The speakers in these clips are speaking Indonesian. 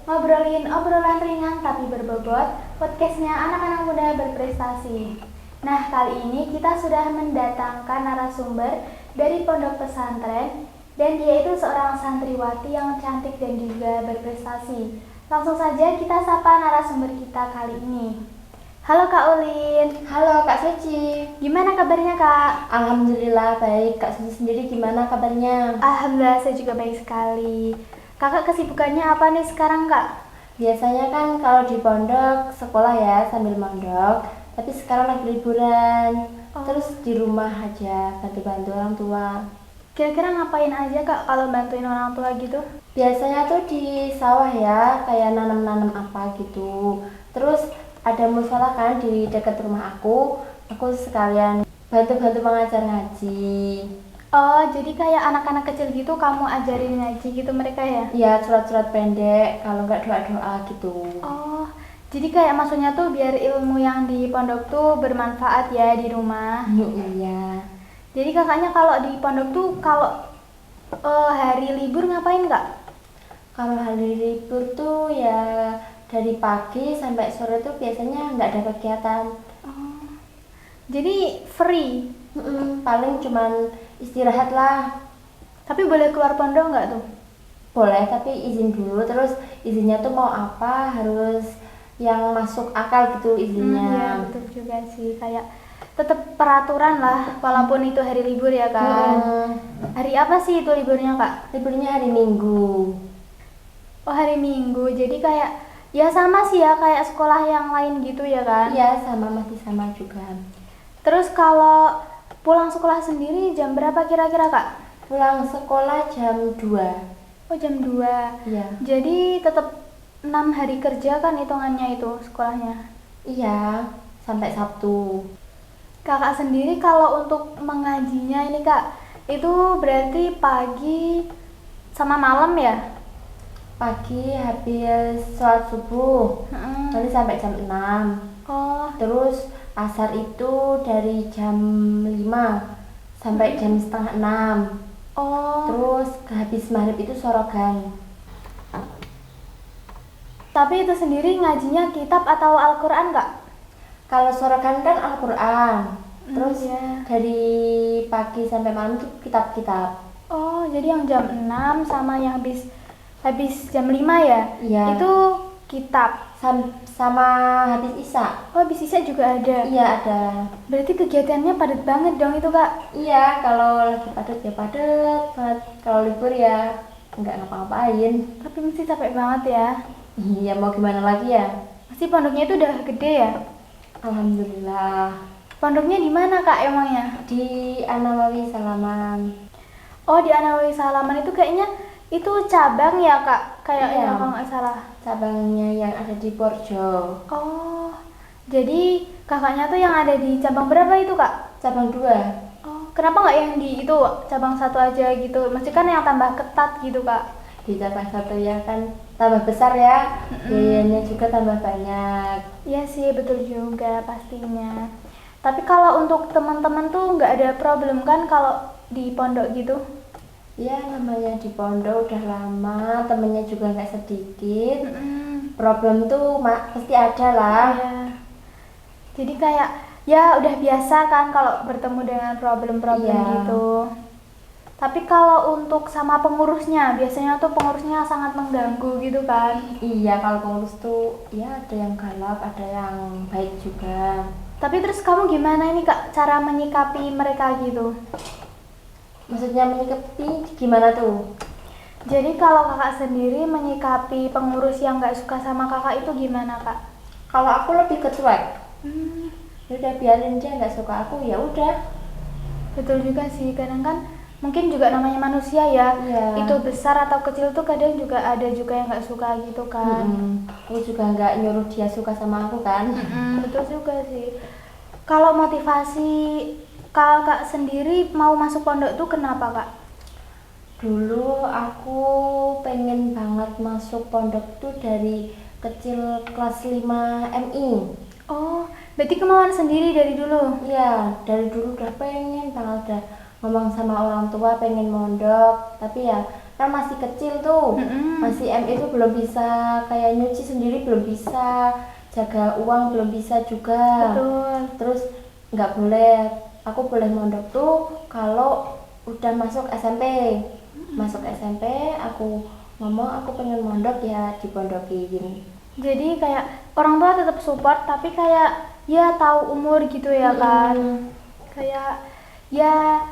ngobrolin obrolan ringan tapi berbobot, podcastnya anak-anak muda berprestasi. Nah, kali ini kita sudah mendatangkan narasumber dari pondok pesantren, dan dia itu seorang santriwati yang cantik dan juga berprestasi. Langsung saja kita sapa narasumber kita kali ini. Halo Kak Ulin. Halo Kak Suci. Gimana kabarnya Kak? Alhamdulillah baik. Kak Suci sendiri gimana kabarnya? Alhamdulillah saya juga baik sekali. Kakak kesibukannya apa nih sekarang Kak? Biasanya kan kalau di pondok sekolah ya sambil mondok, tapi sekarang lagi liburan. Terus di rumah aja bantu-bantu orang tua. Kira-kira ngapain aja Kak kalau bantuin orang tua gitu? Biasanya tuh di sawah ya, kayak nanam-nanam apa gitu. Terus ada musola kan di dekat rumah aku sekalian bantu-bantu mengajar ngaji. Oh, jadi kayak anak-anak kecil gitu kamu ajarin ngaji gitu mereka ya? Iya, surat-surat pendek, kalau nggak doa-doa gitu. Oh, jadi kayak maksudnya tuh biar ilmu yang di pondok tuh bermanfaat ya di rumah. Iya. Jadi kakaknya kalau di pondok tuh kalau hari libur ngapain Kak? Kalau hari libur tuh ya dari pagi sampai sore tuh biasanya nggak ada kegiatan. Oh, jadi free. Paling cuman istirahat lah. Tapi boleh keluar pondok nggak tuh? Boleh, tapi izin dulu. Terus izinnya tuh mau apa, harus yang masuk akal gitu izinnya. Iya betul juga sih, kayak tetap peraturan lah walaupun itu hari libur ya kan. Hari apa sih itu liburnya Kak? Liburnya hari Minggu. Oh, hari Minggu, jadi kayak ya sama sih ya kayak sekolah yang lain gitu ya kan? Iya, sama, masih sama juga. Terus kalau pulang sekolah sendiri jam berapa kira-kira Kak? Pulang sekolah jam 2. Oh, jam 2. Iya. Jadi tetap 6 hari kerja kan hitungannya itu sekolahnya? Iya, sampai Sabtu. Kakak sendiri kalau untuk mengajinya ini Kak, itu berarti pagi sama malam ya? Pagi habis sholat subuh, nanti sampai jam 6. Oh, Terus asar itu dari jam 5 sampai jam setengah 6. oh. Terus habis maghrib itu sorogan. Tapi itu sendiri ngajinya kitab atau Al-Quran Kak? Kalau sorogan kan Al-Quran. Terus Iya. dari pagi sampai malam itu kitab-kitab. Oh, jadi yang jam 6 sama yang habis jam 5 ya? Iya. Itu kitab. Sama habis isya. Oh, habis isya juga ada? Iya, ada. Berarti kegiatannya padat banget dong itu Kak? Iya, kalau lagi padat ya padat banget. Kalau libur ya nggak ngapa-ngapain. Tapi mesti capek banget ya? Iya, mau gimana lagi ya? Pasti pondoknya itu udah gede ya? Alhamdulillah. Pondoknya di mana Kak emangnya? Di An-Nawawi Salaman. Oh, di An-Nawawi Salaman itu kayaknya itu cabang ya Kak? Kayaknya Iya. kalau nggak salah. Cabangnya yang ada di Porjo. Oh, jadi kakaknya tuh yang ada di cabang berapa itu Kak? Cabang 2. Oh, kenapa nggak yang di itu cabang 1 aja gitu? Maksudnya kan yang tambah ketat gitu Kak? Di cabang 1 ya kan tambah besar ya. Biayanya juga tambah banyak. Iya sih, betul juga pastinya. Tapi kalau untuk teman-teman tuh nggak ada problem kan kalau di pondok gitu? Ya namanya di pondok udah lama, temennya juga nggak sedikit. Problem tuh pasti ada lah. Iya. Jadi kayak ya udah biasa kan kalau bertemu dengan problem-problem Iya. gitu. Tapi kalau untuk sama pengurusnya, biasanya tuh pengurusnya sangat mengganggu gitu kan? Iya, kalau pengurus tuh ya ada yang galak, ada yang baik juga. Tapi terus kamu gimana ini Kak cara menyikapi mereka gitu? Maksudnya menyikapi gimana tuh? Jadi kalau kakak sendiri menyikapi pengurus yang nggak suka sama kakak itu gimana Kak? Kalau aku lebih ke cuek. Ya udah biarin dia nggak suka aku, ya udah. Betul juga sih, kadang kan mungkin juga namanya manusia ya. Iya. Itu besar atau kecil tuh kadang juga ada juga yang nggak suka gitu kan. Aku juga nggak nyuruh dia suka sama aku kan. Betul juga sih. Kalau motivasi kakak sendiri mau masuk pondok tuh kenapa Kak? Dulu aku pengen banget masuk pondok tuh dari kecil kelas 5 MI. Oh, berarti kemauan sendiri dari dulu? Iya, dari dulu udah pengen banget, udah ngomong sama orang tua pengen mondok, tapi ya kan masih kecil tuh, masih MI itu belum bisa kayak nyuci sendiri, belum bisa jaga uang, belum bisa juga. Betul. Terus nggak boleh, aku boleh mondok tuh kalau udah masuk SMP. Masuk SMP aku ngomong aku pengen mondok, ya dipondokin. Jadi kayak orang tua tetap support tapi kayak ya tahu umur gitu ya kan. Kayak ya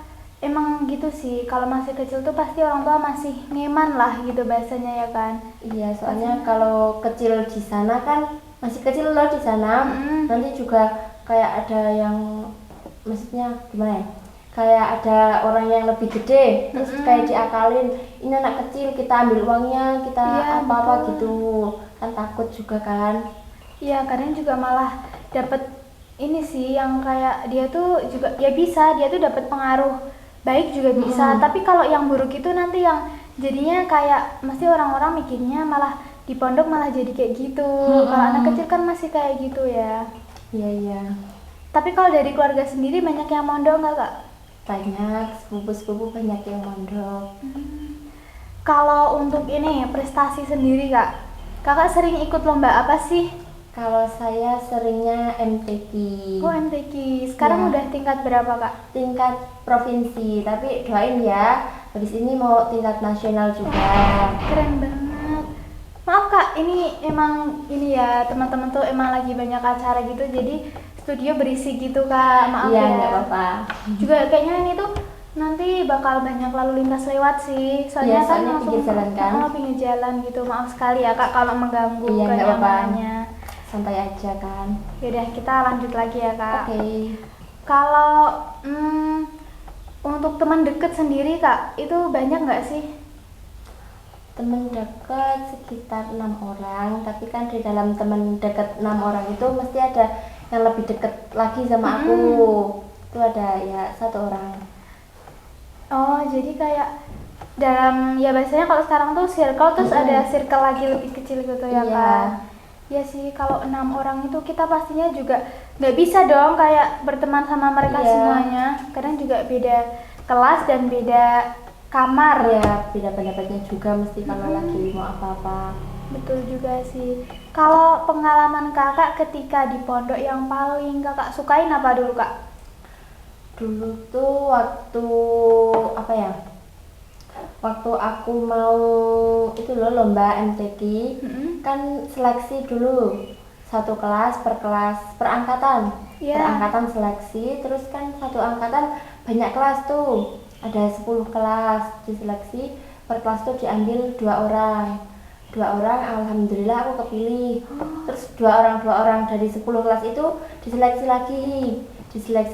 emang gitu sih, kalau masih kecil tuh pasti orang tua masih ngeman lah gitu bahasanya ya kan. Iya, soalnya kalau kecil di sana kan masih kecil loh di sana. Nanti juga kayak ada yang, maksudnya gimana ya? Kayak ada orang yang lebih gede, terus kayak diakalin, ini anak kecil kita ambil uangnya, kita Iya, apa-apa betul. gitu. Kan takut juga kan. Iya, kadang juga malah dapat ini sih yang kayak dia tuh juga ya bisa, dia tuh dapat pengaruh baik juga bisa. Tapi kalau yang buruk itu nanti yang jadinya kayak mesti orang-orang mikirnya malah di pondok malah jadi kayak gitu. Kalau anak kecil kan masih kayak gitu ya. Iya, iya. Tapi kalau dari keluarga sendiri banyak yang mondok nggak kak? Banyak, sepupu-sepupu banyak yang mondok. Kalau untuk ini prestasi sendiri kak, kakak sering ikut lomba apa sih? Kalau saya seringnya MTQ. Oh MTQ, sekarang Ya. udah tingkat berapa kak? Tingkat provinsi, tapi doain ya, habis ini mau tingkat nasional juga. Keren banget. Maaf kak, ini emang ini ya teman-teman tuh emang lagi banyak acara gitu, jadi studio berisi gitu kak. Maaf Iya, ya. nggak apa-apa. Juga kayaknya ini tuh nanti bakal banyak lalu lintas lewat sih. Soalnya Iya, kan soalnya langsung pinggir jalan kan. pinggir jalan gitu. Maaf sekali ya kak kalau mengganggu Iya, nggak apa-apa. kenyamanan. Santai aja kan. Yaudah kita lanjut lagi ya kak. Oke. Kalau untuk teman deket sendiri kak, itu banyak nggak sih? Temen deket sekitar 6 orang, tapi kan di dalam temen deket 6 orang itu mesti ada yang lebih deket lagi sama aku. Itu ada ya 1 orang. Oh jadi kayak dalam ya biasanya kalau sekarang tuh circle terus ada circle lagi lebih kecil gitu ya Iya. kan? Ya sih kalau 6 orang itu kita pastinya juga nggak bisa dong kayak berteman sama mereka Iya. semuanya. Kadang juga beda kelas dan beda kamar. Ya, beda pendapatnya juga mesti kalau lagi mau apa-apa. Betul juga sih. Kalau pengalaman kakak ketika di pondok yang paling kakak sukain apa dulu kak? Dulu tuh waktu apa ya? Waktu aku mau itu loh lomba MTQ, kan seleksi dulu 1 kelas per angkatan. Iya. Per angkatan seleksi, terus kan 1 angkatan banyak kelas tuh. Ada 10 kelas diseleksi, per kelas tuh diambil 2 orang. 2 orang alhamdulillah aku kepilih. Terus 2 orang dari 10 kelas itu diseleksi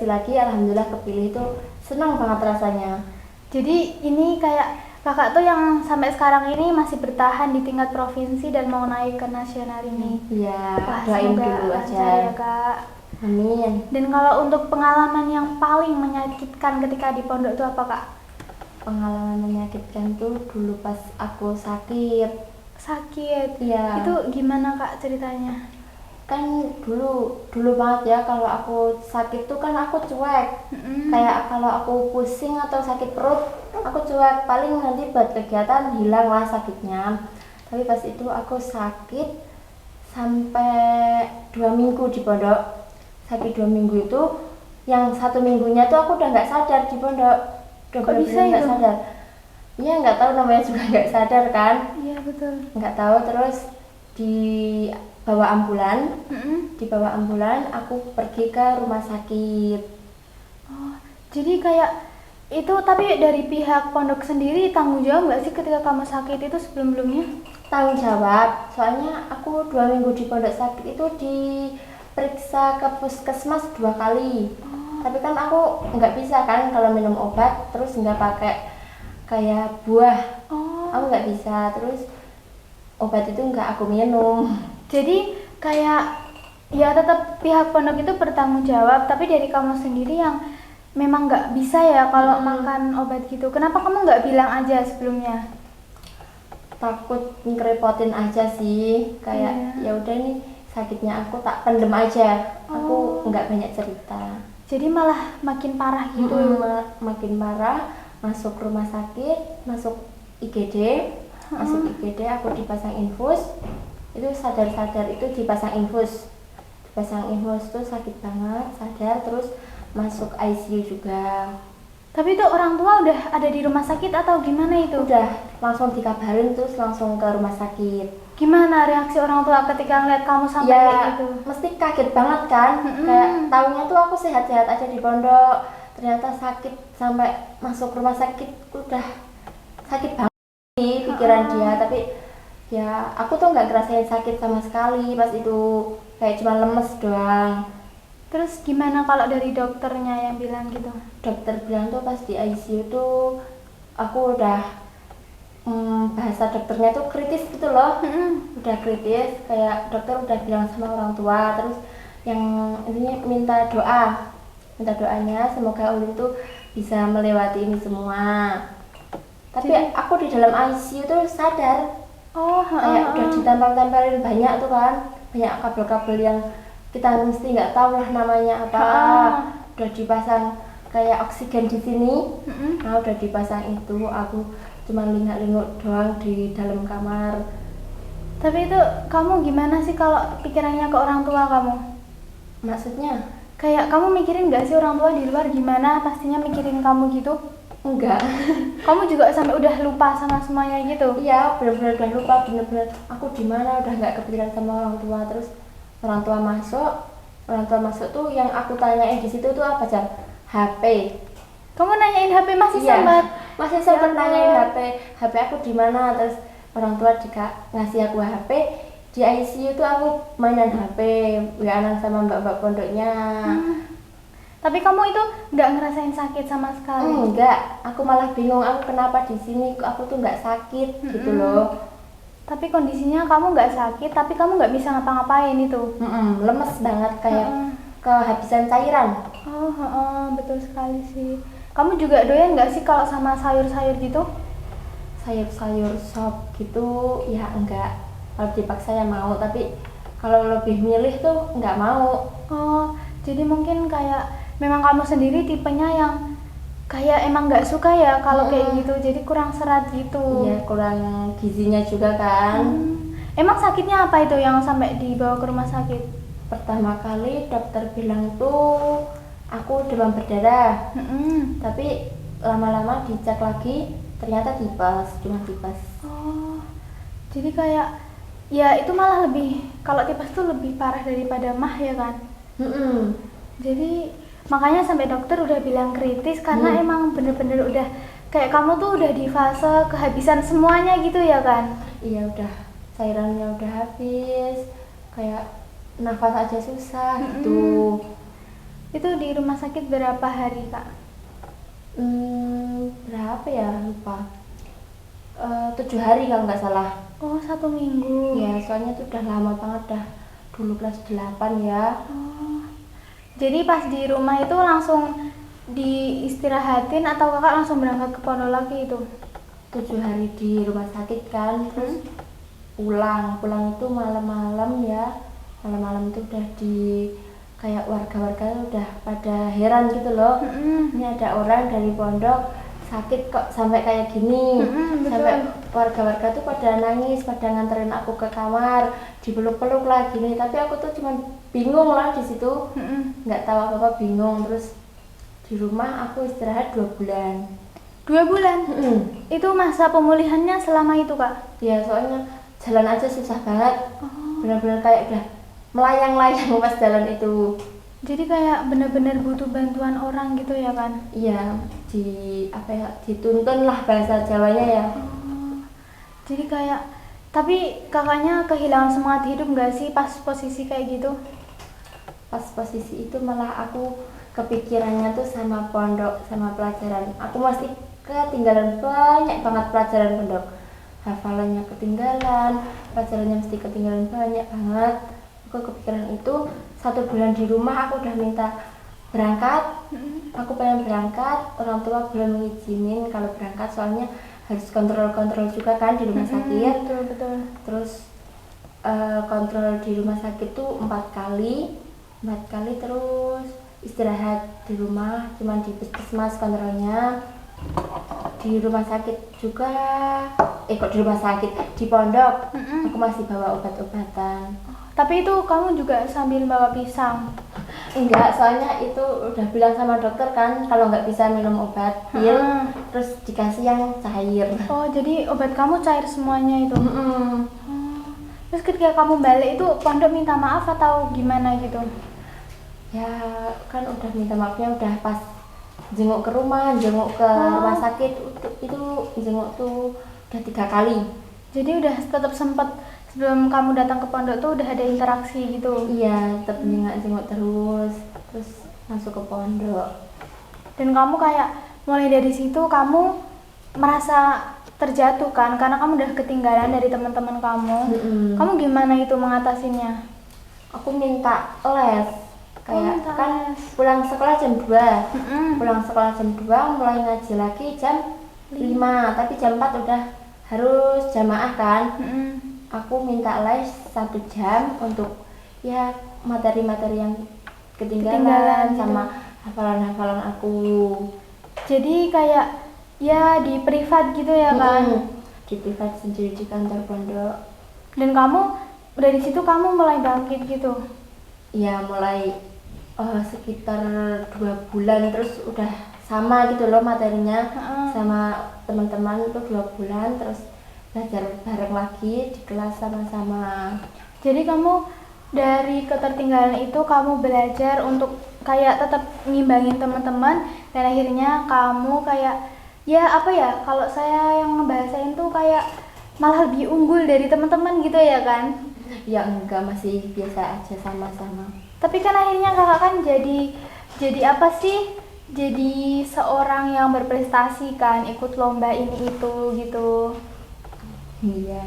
lagi alhamdulillah kepilih. Itu senang banget rasanya. Jadi ini kayak kakak tuh yang sampai sekarang ini masih bertahan di tingkat provinsi dan mau naik ke nasional ini. Iya, Wah, doain semoga dulu lancar ya aja. kak. Amin. Dan kalau untuk pengalaman yang paling menyakitkan ketika di pondok itu apa kak? Pengalaman menyakitkan tuh dulu pas aku sakit. Sakit. Iya. Itu gimana kak ceritanya? Kan dulu banget ya, kalau aku sakit tuh kan aku cuek. Kayak kalau aku pusing atau sakit perut, aku cuek. Paling nanti buat kegiatan hilang lah sakitnya. Tapi pas itu aku sakit sampai 2 minggu di pondok. Sakit 2 minggu itu, yang 1 minggunya tuh aku udah nggak sadar di pondok. Udah Kok bisa bener-bener nggak itu? sadar. Iya, nggak tahu, namanya juga nggak sadar kan. Iya betul. Nggak tahu. Terus dibawa ambulan, aku pergi ke rumah sakit. Oh, jadi kayak itu tapi dari pihak pondok sendiri tanggung jawab nggak sih ketika kamu sakit itu sebelum-sebelumnya? Tanggung jawab, soalnya aku 2 minggu di pondok sakit itu diperiksa ke puskesmas 2 kali. Tapi kan aku nggak bisa kan kalau minum obat terus nggak pakai kayak buah. Aku nggak bisa, terus obat itu nggak aku minum. Jadi kayak ya tetap pihak pondok itu bertanggung jawab, tapi dari kamu sendiri yang memang nggak bisa ya kalau makan obat gitu. Kenapa kamu nggak bilang aja sebelumnya? Takut ngerepotin aja sih, kayak ya udah nih sakitnya aku tak pendem aja. Aku nggak banyak cerita. Jadi malah makin parah gitu. Makin parah, masuk rumah sakit, masuk IGD, masuk IGD aku dipasang infus. Itu sadar-sadar itu dipasang infus tuh sakit banget, sadar, terus masuk ICU juga. Tapi itu orang tua udah ada di rumah sakit atau gimana itu? Udah langsung dikabarin, terus langsung ke rumah sakit. Gimana reaksi orang tua ketika ngeliat kamu sampai Ya kayak gitu? mesti kaget banget kan. Kayak taunya tuh aku sehat-sehat aja di pondok, ternyata sakit sampai masuk rumah sakit. Udah sakit banget sih pikiran dia, tapi ya aku tuh nggak ngerasain sakit sama sekali pas itu, kayak cuma lemes doang. Terus gimana kalau dari dokternya yang bilang gitu? Dokter bilang tuh pas di ICU tuh aku udah bahasa dokternya tuh kritis gitu loh. Udah kritis, kayak dokter udah bilang sama orang tua, terus yang intinya minta doanya semoga Ulin tuh bisa melewati ini semua. Tapi aku di dalam ICU tuh sadar, kayak udah ditempel-tempelin banyak tuh kan, banyak kabel-kabel yang kita mesti nggak tahu lah namanya apa. Udah dipasang kayak oksigen di sini. Nah udah dipasang itu, aku cuma lingak-linguk doang di dalam kamar. Tapi itu kamu gimana sih kalau pikirannya ke orang tua kamu? Maksudnya? Kayak kamu mikirin nggak sih orang tua di luar gimana pastinya mikirin kamu gitu? Enggak. Kamu juga sampai udah lupa sama semuanya gitu? Iya, benar-benar udah lupa, benar-benar aku di mana, udah nggak kepikiran sama orang tua. Terus orang tua masuk tuh yang aku tanyain di situ tuh apa, Jan? HP. Kamu nanyain HP masih Iya, masih sempat Ya nanyain Allah. HP aku di mana. Terus orang tua ngasih aku HP. Di ICU tuh aku mainan HP, WA-an sama mbak-mbak pondoknya. Tapi kamu itu nggak ngerasain sakit sama sekali? Enggak, aku malah bingung aku kenapa di sini aku tuh nggak sakit gitu loh. Tapi kondisinya kamu nggak sakit, tapi kamu nggak bisa ngapa-ngapain itu? Lemes banget, kayak kehabisan cairan. Betul sekali sih. Kamu juga doyan nggak sih kalau sama sayur-sayur gitu? Sayur-sayur sop gitu ya enggak, kalau dipaksa ya mau, tapi kalau lebih milih tuh nggak mau. Oh, jadi mungkin kayak memang kamu sendiri tipenya yang kayak emang nggak suka ya kalau kayak gitu, jadi kurang serat gitu. Iya, kurang gizinya juga kan. Emang sakitnya apa itu yang sampai dibawa ke rumah sakit? Pertama kali dokter bilang tuh aku demam berdarah, tapi lama-lama dicek lagi ternyata cuma tipes. Oh, jadi kayak ya itu malah lebih, kalau tipes tuh lebih parah daripada mah ya kan? Jadi makanya sampai dokter udah bilang kritis karena emang bener-bener udah kayak kamu tuh udah di fase kehabisan semuanya gitu ya kan? Iya, udah cairannya udah habis, kayak nafas aja susah gitu. Itu di rumah sakit berapa hari kak? Berapa ya, lupa. 7 hari kalau nggak salah. Oh, 1 minggu. Ya soalnya itu udah lama banget, dah dulu kelas 8 ya. Jadi pas di rumah itu langsung diistirahatin atau kakak langsung berangkat ke pondok lagi itu? 7 hari di rumah sakit kan, terus pulang itu malam-malam ya. Malam-malam itu udah kayak warga-warga udah pada heran gitu loh. Ini ada orang dari pondok sakit kok sampai kayak gini. Sampai warga-warga tuh pada nangis, pada nganterin aku ke kamar, dipeluk-peluk lah gini. Tapi aku tuh cuman bingung lah di situ, nggak tahu apa-apa, bingung. Terus di rumah aku istirahat 2 bulan. 2 bulan? Itu masa pemulihannya selama itu kak? Ya soalnya jalan aja susah banget, benar-benar kayak udah melayang-layang pas jalan itu. Jadi kayak bener-bener butuh bantuan orang gitu ya kan? Iya, dituntun lah bahasa Jawanya ya. Jadi kayak, tapi kakaknya kehilangan semangat hidup nggak sih pas posisi kayak gitu? Pas posisi itu malah aku kepikirannya tuh sama pondok, sama pelajaran. Aku masih ketinggalan banyak banget pelajaran pondok. Hafalannya ketinggalan, pelajarannya mesti ketinggalan banyak banget. Aku kepikiran itu. 1 bulan di rumah aku udah minta berangkat. Aku pengen berangkat, orang tua belum ngizinin kalau berangkat, soalnya harus kontrol juga kan di rumah sakit. Betul. Terus kontrol di rumah sakit tuh 4 kali, terus istirahat di rumah, cuman di puskesmas kontrolnya. di rumah sakit juga, kok di rumah sakit, di pondok aku masih bawa obat-obatan. Tapi itu kamu juga sambil bawa pisang? Enggak, soalnya itu udah bilang sama dokter kan kalau nggak bisa minum obat pil, terus dikasih yang cair. Oh, jadi obat kamu cair semuanya itu? Mm-mm. Terus ketika kamu balik itu pondok minta maaf atau gimana gitu? Ya kan udah minta maafnya udah pas jenguk ke rumah, jenguk ke rumah sakit, itu jenguk tuh udah 3 kali. Jadi udah tetap sempat sebelum kamu datang ke pondok tuh udah ada interaksi gitu? Iya, tetap jenguk terus masuk ke pondok. Dan kamu kayak mulai dari situ kamu merasa terjatuh kan karena kamu udah ketinggalan dari teman-teman kamu. Kamu gimana itu mengatasinya? Aku minta les. Kayak minta kan les. pulang sekolah jam 2. Pulang sekolah jam 2 mulai ngaji lagi jam 5, tapi jam 4 udah harus jamaah kan. Aku minta les 1 jam untuk ya materi-materi yang ketinggalan sama hafalan-hafalan aku. Jadi kayak ya di privat gitu ya kan? Di privat sendiri di kantor pondok. Dan kamu dari situ kamu mulai bangkit gitu? Ya mulai sekitar 2 bulan terus udah sama gitu loh materinya sama teman-teman itu 2 bulan terus belajar bareng lagi di kelas sama-sama. Jadi kamu dari ketertinggalan itu kamu belajar untuk kayak tetap ngimbangin teman-teman dan akhirnya kamu kayak ya apa ya kalau saya yang ngebahasain tuh kayak malah lebih unggul dari teman-teman gitu ya kan? Ya enggak, masih biasa aja sama-sama. Tapi kan akhirnya kakak kan jadi apa sih? Jadi seorang yang berprestasi kan, ikut lomba ini itu gitu. Iya.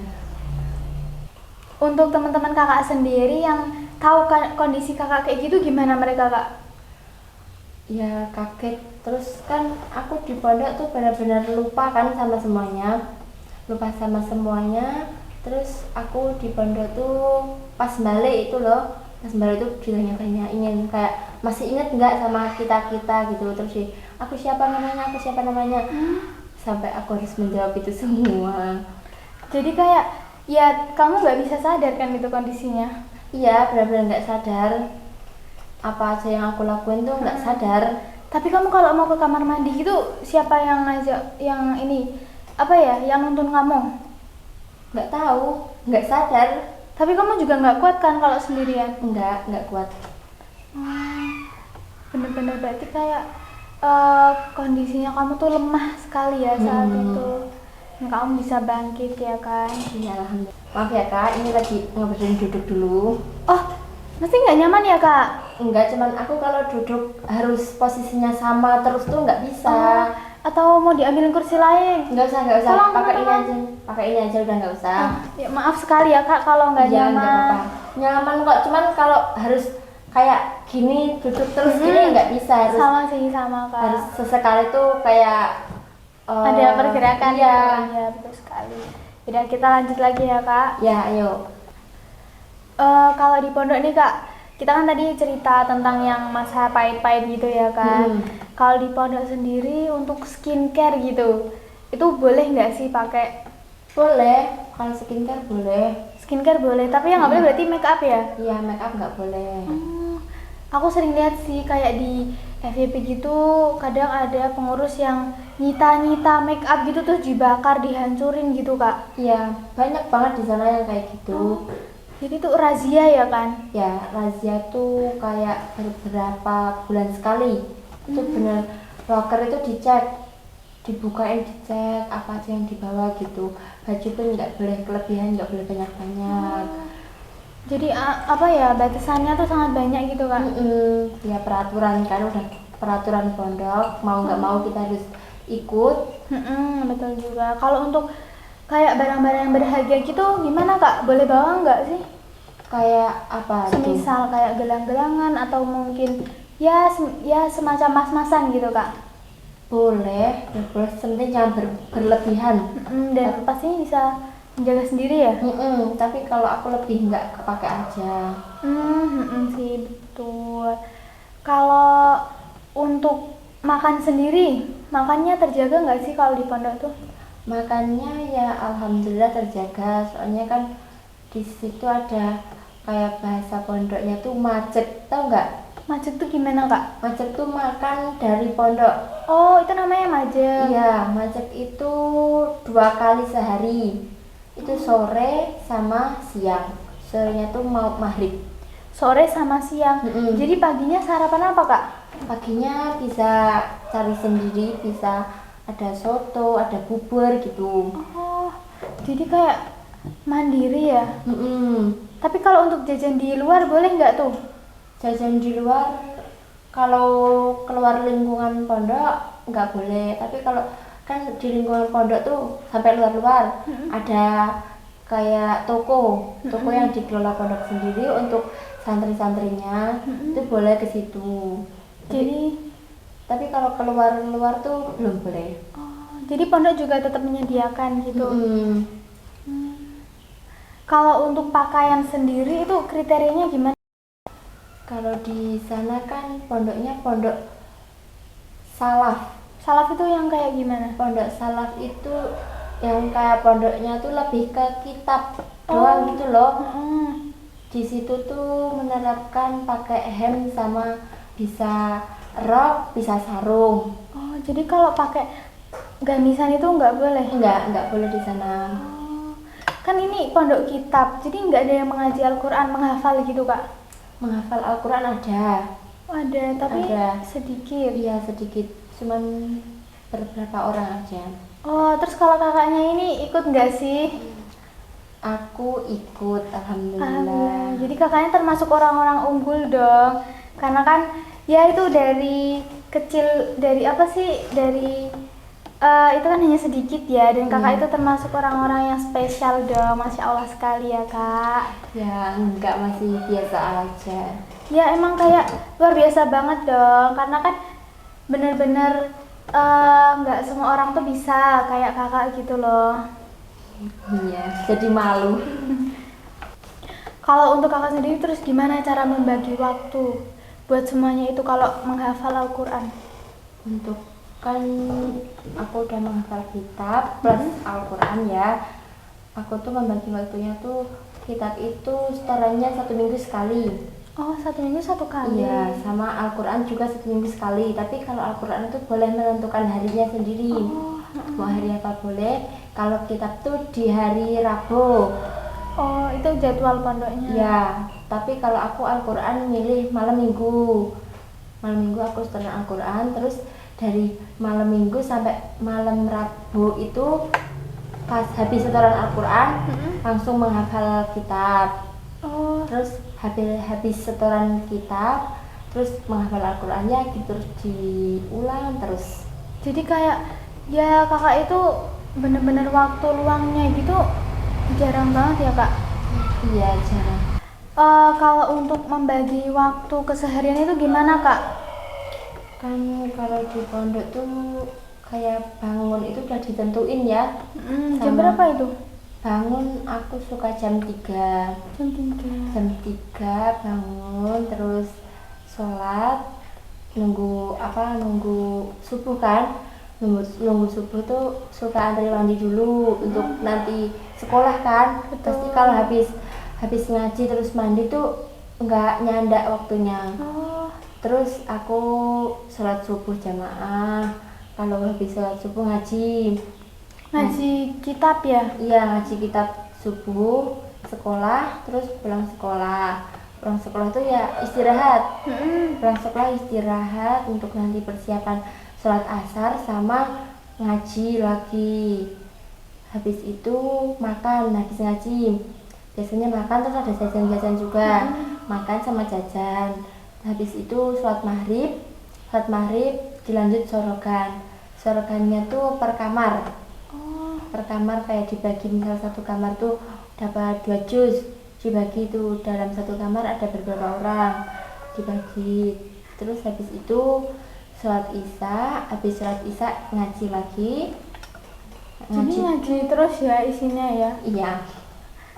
Untuk teman-teman kakak sendiri yang tahu kan kondisi kakak kayak gitu gimana mereka kak? Ya kaget, terus kan aku di pondok tuh benar-benar lupa kan sama semuanya. Terus aku di pondok tuh pas balik itu ditanya-tanyain kayak masih inget nggak sama kita gitu, terus aku siapa namanya sampai aku harus menjawab itu semua. Jadi kayak ya kamu nggak bisa sadar kan itu kondisinya? Iya, benar-benar nggak sadar apa aja yang aku lakuin tuh nggak sadar. Tapi kamu kalau mau ke kamar mandi gitu siapa yang ngajak, yang ini apa ya, yang nuntun kamu? Nggak tahu, nggak sadar. Tapi kamu juga nggak kuat kan kalau sendirian? Nggak kuat. Bener-bener berarti kayak kondisinya kamu tuh lemah sekali ya saat itu. Dan kamu bisa bangkit ya kan? Iya, alhamdulillah. Maaf ya kak, ini lagi ngobrolin duduk dulu. Oh, masih nggak nyaman ya kak? Enggak, cuman aku kalau duduk harus posisinya sama terus tuh nggak bisa. Atau mau diambilin kursi lain? Nggak usah. Tolong, Pakai ini aja udah nggak usah. Ya maaf sekali ya kak kalau nggak Iya, nyaman. nggak apa-apa. Nyaman kok, cuman kalau harus kayak gini duduk terus gini nggak bisa. Sama kak. Harus sesekali tuh kayak ada pergerakan. Iya. Iya betul sekali. Udah kita lanjut lagi ya kak. Ya ayo. Kalau di pondok nih kak, kita kan tadi cerita tentang yang masa pahit-pahit gitu ya kan. Kalau di pondok sendiri untuk skincare gitu, itu boleh nggak sih pakai? Boleh, kalau skincare boleh. Skincare boleh, tapi yang nggak boleh berarti make up ya? Iya, make up nggak boleh. Aku sering lihat sih kayak di FYP gitu, kadang ada pengurus yang nyita make up gitu terus dibakar, dihancurin gitu kak. Iya, banyak banget di sana yang kayak gitu. Jadi tuh razia ya kan? Ya, razia tuh kayak beberapa bulan sekali. Itu bener, loker itu dicek, dibukain, dicek apa aja yang dibawa gitu. Baju pun nggak boleh kelebihan, nggak boleh banyak-banyak. Jadi apa ya, batasannya tuh sangat banyak gitu kan? Ya peraturan kan, udah peraturan pondok, mau nggak mau kita harus ikut. Betul juga. Kalau untuk kayak barang-barang yang berharga gitu gimana kak? Boleh bawa nggak sih? Kayak apa? Semisal kayak gelang-gelangan atau mungkin ya semacam mas-masan gitu kak? Boleh, penting jangan berlebihan. Dan pastinya bisa menjaga sendiri ya? Tapi kalau aku lebih nggak kepake aja. Sih betul. Kalau untuk makan sendiri, makannya terjaga nggak sih kalau di pondok tuh? Makannya ya alhamdulillah terjaga, soalnya kan di situ ada kayak bahasa pondoknya tuh macet, tau nggak? Macet tuh gimana kak? Macet tuh makan dari pondok. Oh itu namanya majek. Iya, macet itu 2 kali sehari. Itu sore sama siang. Sorenya tuh mau maghrib. Sore sama siang. Mm-mm. Jadi paginya sarapan apa kak? Paginya bisa cari sendiri, bisa ada soto, ada bubur gitu. Oh, jadi kayak mandiri ya. Mm-mm. Tapi kalau untuk jajan di luar boleh nggak tuh? Jajan di luar kalau keluar lingkungan pondok nggak boleh, tapi kalau kan di lingkungan pondok tuh sampai luar-luar ada kayak toko yang dikelola pondok sendiri untuk santri-santrinya, itu boleh ke situ. Tapi kalau keluar-luar tuh belum boleh. Oh, jadi pondok juga tetap menyediakan gitu. Mm-mm. Kalau untuk pakaian sendiri itu kriterianya gimana? Kalau di sana kan pondoknya pondok salaf. Salaf itu yang kayak gimana? Pondok salaf itu yang kayak pondoknya tuh lebih ke kitab doang gitu loh. Di situ tuh menerapkan pakai hem sama bisa rok, bisa sarung. Oh, jadi kalau pakai gamisan itu nggak boleh? Enggak boleh di sana. Oh, kan ini pondok kitab, jadi nggak ada yang mengaji Al-Quran, menghafal gitu kak? Menghafal Al-Quran ada. Ada, tapi Ada. sedikit. Iya sedikit, cuman beberapa orang aja. Oh, terus kalau kakaknya ini ikut nggak sih? Aku ikut, alhamdulillah. Alhamdulillah. Jadi kakaknya termasuk orang-orang unggul dong. Karena kan ya itu dari kecil, dari apa sih? Dari itu kan hanya sedikit ya, dan kakak itu termasuk orang-orang yang spesial dong. Masya Allah sekali ya kak. Ya enggak, masih biasa aja. Ya emang kayak luar biasa banget dong, karena kan bener-bener nggak semua orang tuh bisa kayak kakak gitu loh. Iya, jadi malu. Kalau untuk kakak sendiri terus gimana cara membagi waktu buat semuanya itu kalau menghafal Al-Quran? Untuk kan aku udah menghafal kitab plus Al-Quran ya. Aku tuh membagi waktunya tuh kitab itu setorannya 1 minggu sekali. Oh, 1 minggu 1 kali. Iya, sama Al-Quran juga 1 minggu sekali. Tapi kalau Al-Quran itu boleh menentukan harinya sendiri. Mau hari apa boleh. Kalau kitab tuh di hari Rabu. Oh, itu jadwal pondoknya. Ya, tapi kalau aku Al-Quran milih malam minggu. Malam minggu aku setoran Al-Quran, terus dari malam minggu sampai malam Rabu itu pas habis setoran Al-Quran langsung menghafal kitab. Oh, Terus habis setoran kitab terus menghafal Al-Qurannya gitu, terus diulang terus. jadi kayak ya kakak itu bener-bener waktu luangnya gitu jarang banget ya kak. Iya, jarang. Kalau untuk membagi waktu keseharian itu gimana kak? Kan kalau di pondok tuh kayak bangun itu udah ditentuin ya. Jam Sama berapa itu? bangun aku suka jam 3. Jam 3. Jam 3 bangun, terus sholat, nunggu subuh kan. Nunggu subuh tuh suka antri mandi dulu untuk nanti sekolah kan. Betul. Pasti kalau habis ngaji terus mandi tuh nggak nyandak waktunya. Oh, Terus aku sholat subuh jamaah. Kalau habis sholat subuh ngaji kitab ya? Iya, ngaji kitab subuh, sekolah, terus pulang sekolah. Pulang sekolah tuh ya istirahat. Pulang sekolah istirahat untuk nanti persiapan sholat asar sama ngaji lagi. Habis itu makan, habis ngaji. Biasanya makan terus ada jajan-jajan juga. Makan sama jajan. Habis itu sholat maghrib dilanjut sorogan. Sorogannya tuh per kamar. Per kamar kayak dibagi, misal satu kamar tuh dapat 2 juz, dibagi tuh dalam satu kamar ada beberapa orang, dibagi. Terus habis itu sholat isya, habis sholat isya ngaji lagi. Jadi ngaji terus ya isinya ya? Iya.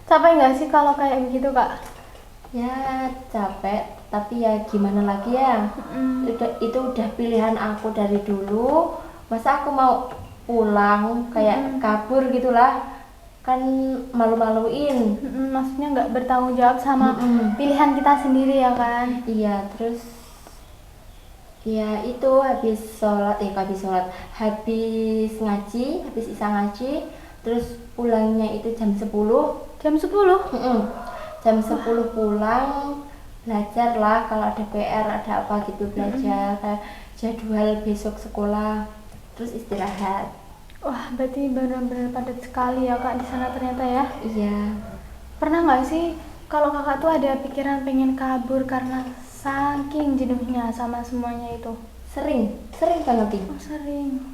Capek nggak sih kalau kayak begitu kak? Ya capek, tapi ya gimana lagi ya. Itu udah pilihan aku dari dulu. Masa aku mau pulang kayak kabur gitulah, kan malu-maluin. Maksudnya nggak bertanggung jawab sama pilihan kita sendiri ya kan. Iya, terus ya itu habis ngaji, habis isya ngaji, terus pulangnya itu jam 10. Jam 10? Jam 10 pulang, belajar lah kalau ada PR, ada apa gitu, belajar kayak jadwal besok sekolah, terus istirahat. Wah, berarti benar-benar padat sekali ya kak di sana ternyata ya. Iya. Pernah nggak sih kalau kakak tuh ada pikiran pengen kabur karena saking jenuhnya sama semuanya itu? Sering banget sih. Oh, sering.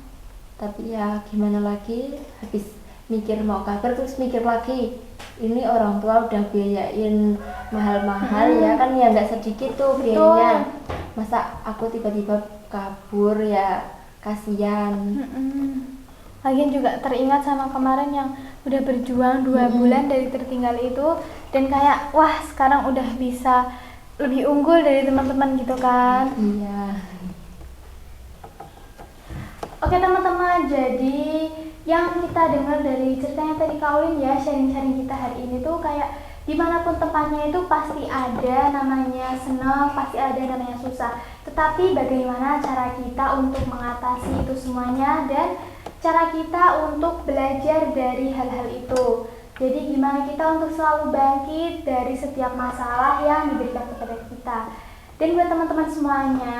Tapi ya gimana lagi, habis mikir mau kabur terus mikir lagi, ini orang tua udah biayain mahal-mahal ya kan, ya nggak sedikit tuh biayanya. Masa aku tiba-tiba kabur, ya kasihan. Lagian juga teringat sama kemarin yang udah berjuang 2 bulan dari tertinggal itu, dan kayak wah sekarang udah bisa lebih unggul dari teman-teman gitu kan. Iya. Oke teman-teman, jadi yang kita dengar dari ceritanya tadi Kak Ulin ya, sharing-sharing kita hari ini tuh kayak dimanapun tempatnya itu pasti ada namanya senang, pasti ada namanya susah. Tetapi bagaimana cara kita untuk mengatasi itu semuanya dan cara kita untuk belajar dari hal-hal itu. Jadi gimana kita untuk selalu bangkit dari setiap masalah yang diberikan kepada kita. Dan buat teman-teman semuanya,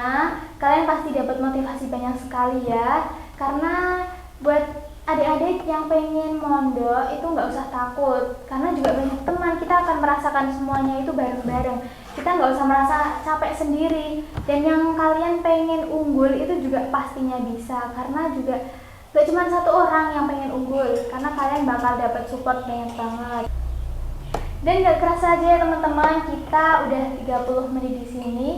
kalian pasti dapat motivasi banyak sekali ya. Karena buat adik-adik yang pengen mondok itu nggak usah takut. Karena juga banyak teman, kita akan merasakan semuanya itu bareng-bareng. Kita nggak usah merasa capek sendiri. Dan yang kalian pengen unggul itu juga pastinya bisa. Karena juga gak cuma satu orang yang pengen unggul, karena kalian bakal dapat support banyak banget. Dan gak kerasa aja ya teman-teman, kita udah 30 menit di sini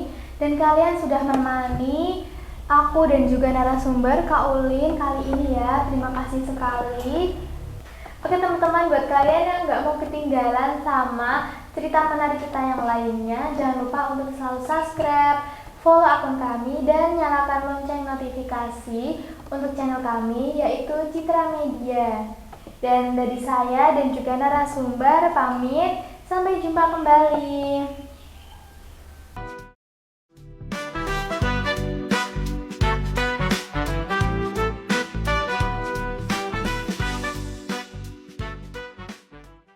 dan kalian sudah menemani aku dan juga narasumber Kak Ulin kali ini ya. Terima kasih sekali. Oke teman-teman, buat kalian yang gak mau ketinggalan sama cerita menarik kita yang lainnya, jangan lupa untuk selalu subscribe, follow akun kami, dan nyalakan lonceng notifikasi untuk channel kami yaitu Citra Media. Dan dari saya dan juga narasumber pamit, sampai jumpa kembali.